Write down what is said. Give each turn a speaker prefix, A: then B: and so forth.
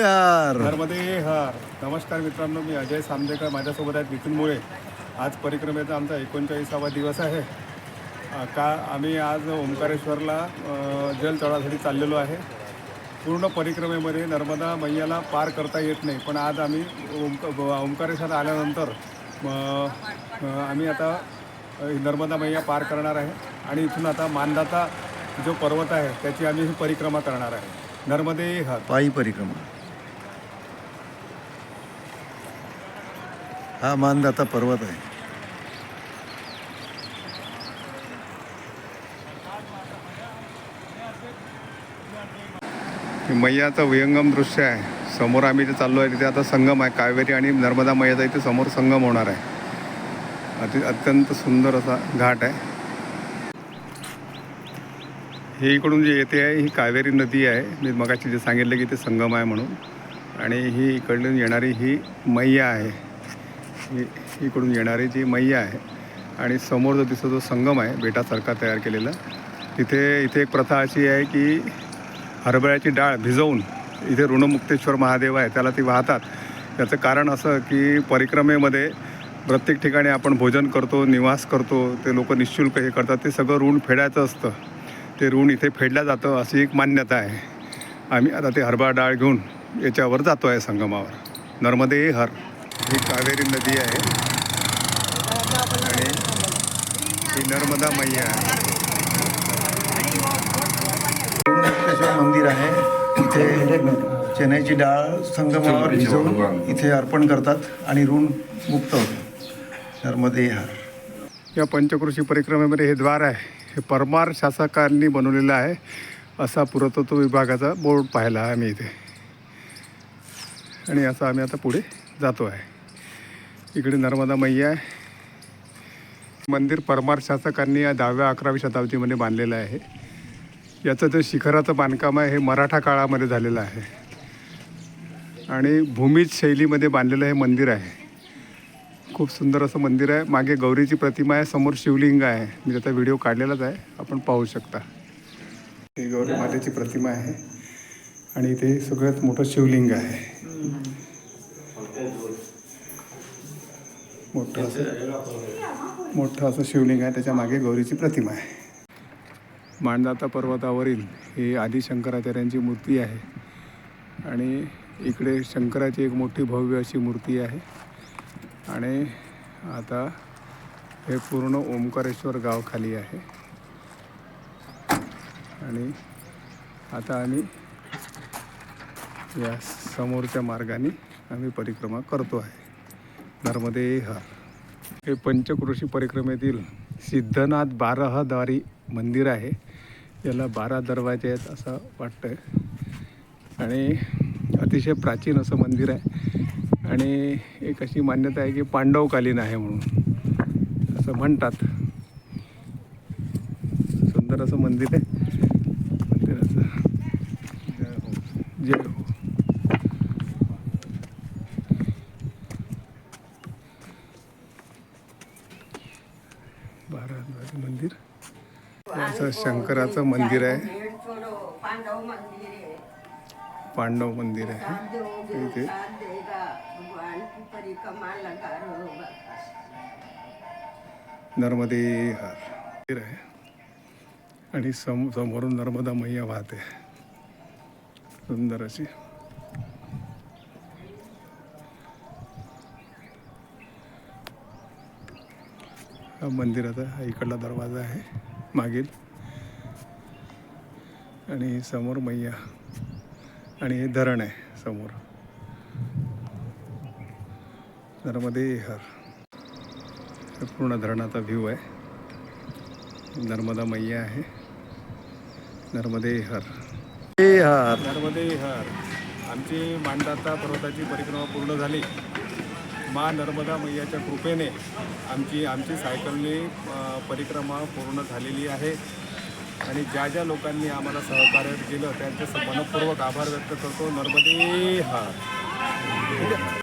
A: हर.
B: नर्मदे हर. नमस्कार मित्रांनो, मी अजय सामदेकर, माझ्यासोबत आहेत नितीन मुळे. आज परिक्रमेचा आमचा 39वा दिवस आहे. आम्ही आज ओंकारेश्वरला जलचढासाठी चाललेलो आहे. पूर्ण परिक्रमेमध्ये नर्मदा मैयाला पार करता येत नाही, पण आज आम्ही ओंकारेश्वर आल्यानंतर आम्ही आता नर्मदा मैया पार करणार आहे आणि इथून आता मानदाता जो पर्वत आहे त्याची आम्ही ही परिक्रमा करणार आहे. नर्मदे हर.
A: पायी परिक्रमा. हा मानदाता पर्वत आहे.
B: मैयाचं विहंगम दृश्य आहे. समोर आम्ही जे चाललो आहे तिथे आता संगम आहे. कावेरी आणि नर्मदा मैयाचा इथे समोर संगम होणार आहे. अत्यंत सुंदर असा घाट आहे. हे इकडून जे येते आहे ही कावेरी नदी आहे. मी मगाशी जे सांगितलं की ते संगम आहे म्हणून. आणि ही इकडून येणारी ही मैया आहे. ही इकडून येणारी जी मैया आहे आणि समोर जो दिसतो जो संगम आहे बेटासारखा तयार केलेला, इथे एक प्रथा अशी आहे की हरभऱ्याची डाळ भिजवून इथे ऋणमुक्तेश्वर महादेव आहे त्याला ती वाहतात. त्याचं कारण असं की परिक्रमेमध्ये प्रत्येक ठिकाणी आपण भोजन करतो, निवास करतो, ते लोक निःशुल्क हे करतात, ते सगळं ऋण फेडायचं असतं. ते ऋण इथे फेडलं जातं अशी एक मान्यता आहे. आम्ही आता ते हरभरा डाळ घेऊन याच्यावर जातो आहे संगमावर. नर्मदे हर. ही कावेरी नदी आहे आणि ही नर्मदा मैया आहे.
A: ऋणमुक्तेश्वर मंदिर आहे. इथे चण्याची डाळ संगमावर भिजवून इथे अर्पण करतात आणि ऋण मुक्त होतं. नर्मदे हर.
B: या पंचक्रोशी परिक्रमेमध्ये हे द्वार आहे, हे परमार शासकांनी बनवलेलं आहे असा पुरातत्व विभागाचा बोर्ड पाहिला आहे आम्ही इथे. आणि असं आम्ही आता पुढे जातो आहे. इकडे नर्मदा मैया आहे. मंदिर परमार शासकांनी या 10व्या-11व्या शताब्दीमध्ये बांधलेलं आहे. याचं जे शिखराचं बांधकाम आहे हे मराठा काळामध्ये झालेलं आहे आणि भूमिज शैलीमध्ये बांधलेलं हे मंदिर आहे. खूप सुंदर असं मंदिर आहे. मागे गौरीची प्रतिमा आहे, समोर शिवलिंग आहे. मी त्याचा व्हिडिओ काढलेलाच आहे, आपण पाहू शकता. ही गौरी मातेची प्रतिमा आहे आणि इथे सगळ्यात मोठं शिवलिंग आहे. मोठं असं शिवलिंग आहे, त्याच्या मागे गौरीची प्रतिमा आहे. मानदाता पर्वतावरील ही आदि शंकराचार्यांची मूर्ती आहे आणि इकडे शंकराची एक मोठी भव्य अशी मूर्ती आहे. आणि आता हे पूर्ण ओंकारेश्वर गाव खाली आहे आणि आता आम्ही या समोरच्या मार्गाने आम्ही परिक्रमा करतो आहे. नर्मदे हर. हे पंचक्रोशी परिक्रमेतील सिद्धनाथ 12द्वारी मंदिर आहे. याला 12 दरवाजे आहेत असं वाटतं आणि अतिशय प्राचीन असं मंदिर आहे आणि एक अशी मान्यता आहे की पांडवकालीन आहे म्हणून असं म्हणतात. सुंदर असं मंदिर आहे. मंदिराचं जय हो. मंदिर असं शंकराचं मंदिर आहे. पांडव मंदिर आहे इथे. नर्मदे हर आहे आणि समोरून नर्मदा मैया वाहते सुंदर अशी. हा मंदिराचा हा इकडला दरवाजा आहे मागील आणि समोर मैया आणि हे धरण आहे समोर. नर्मदे हर. पूर्ण धरणाचा व्ह्यू आहे. नर्मदा मैया आहे. नर्मदे हर. नर्मदे हर. आमची मानदाता पर्वताची परिक्रमा पूर्ण झाली. माँ नर्मदा मैयाच्या कृपेने आमची सायकलने परिक्रमा पूर्ण झालेली आहे आणि ज्या लोकांनी आम्हाला सहकार्य केलं त्यांचे मनपूर्वक आभार व्यक्त करतो. नर्मदे हर.